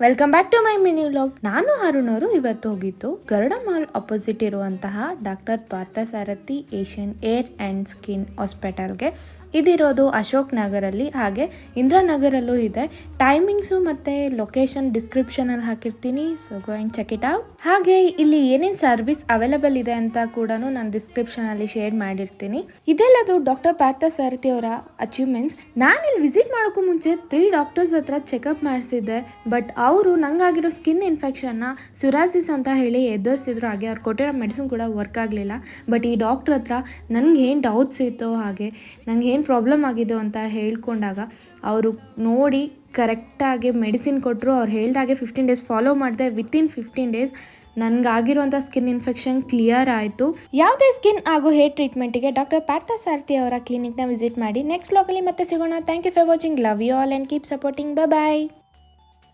Welcome back to my mini vlog. ನಾನು ಅರುಣ್ ಅವರು ಇವತ್ತು ಹೋಗಿತ್ತು ಗರುಡ ಮಾಲ್ ಅಪೋಸಿಟ್ ಇರುವಂತಹ doctor Parthasarathy Asian hair and skin ಹಾಸ್ಪಿಟಲ್ಗೆ. ಇದಿರೋದು ಅಶೋಕ್ ನಗರಲ್ಲಿ, ಹಾಗೆ ಇಂದ್ರಾನಗರಲ್ಲೂ ಇದೆ. ಟೈಮಿಂಗ್ಸು ಮತ್ತು ಲೊಕೇಶನ್ ಡಿಸ್ಕ್ರಿಪ್ಷನಲ್ಲಿ ಹಾಕಿರ್ತೀನಿ, so go and check it out. ಹಾಗೆ ಇಲ್ಲಿ ಏನೇನು ಸರ್ವಿಸ್ ಅವೈಲಬಲ್ ಇದೆ ಅಂತ ಕೂಡ ನಾನು ಡಿಸ್ಕ್ರಿಪ್ಷನಲ್ಲಿ ಶೇರ್ ಮಾಡಿರ್ತೀನಿ. ಇದೆಲ್ಲದು ಡಾಕ್ಟರ್ ಪಾರ್ಥಸಾರಥಿ ಅವರ ಅಚೀವ್ಮೆಂಟ್ಸ್. ನಾನು ಇಲ್ಲಿ ವಿಸಿಟ್ ಮಾಡೋಕ್ಕೂ ಮುಂಚೆ 3 ಡಾಕ್ಟರ್ಸ್ ಹತ್ರ ಚೆಕಪ್ ಮಾಡಿಸಿದ್ದೆ, ಬಟ್ ಅವರು ನಂಗಾಗಿರೋ ಸ್ಕಿನ್ ಇನ್ಫೆಕ್ಷನ್ನ ಸುರಾಸಿಸ್ ಅಂತ ಹೇಳಿ ಎದುರಿಸಿದ್ರು. ಹಾಗೆ ಅವ್ರು ಕೊಟ್ಟಿರೋ ಮೆಡಿಸಿನ್ ಕೂಡ ವರ್ಕ್ ಆಗಲಿಲ್ಲ. ಬಟ್ ಈ ಡಾಕ್ಟ್ರ್ ಹತ್ರ ನನಗೆ ಏನು ಡೌಟ್ಸ್ ಇತ್ತು, ಹಾಗೆ ನನಗೆ ಏನು ಪ್ರಾಬ್ಲಮ್ ಆಗಿದ್ದು ಅಂತ ಹೇಳ್ಕೊಂಡಾಗ ಅವರು ನೋಡಿ ಕರೆಕ್ಟಾಗಿ ಮೆಡಿಸಿನ್ ಕೊಟ್ಟರು. ಅವ್ರು ಹೇಳ್ದಾಗೆ 15 ಡೇಸ್ ಫಾಲೋ ಮಾಡಿದೆ. ವಿತಿನ್ 15 ಡೇಸ್ ನನಗಾಗಿರುವಂಥ ಸ್ಕಿನ್ ಇನ್ಫೆಕ್ಷನ್ ಕ್ಲಿಯರ್ ಆಯಿತು. ಯಾವುದೇ ಸ್ಕಿನ್ ಹಾಗೂ ಹೇರ್ ಟ್ರೀಟ್ಮೆಂಟಿಗೆ ಡಾಕ್ಟರ್ ಪಾರ್ಥಸಾರಥಿ ಅವರ ಕ್ಲಿನಿಕ್ನ ವಿಸಿಟ್ ಮಾಡಿ. ನೆಕ್ಸ್ಟ್ ವ್ಲಾಗಲ್ಲಿ ಮತ್ತೆ ಸಿಗೋಣ. Thank you for watching. Love you all and keep supporting. Bye.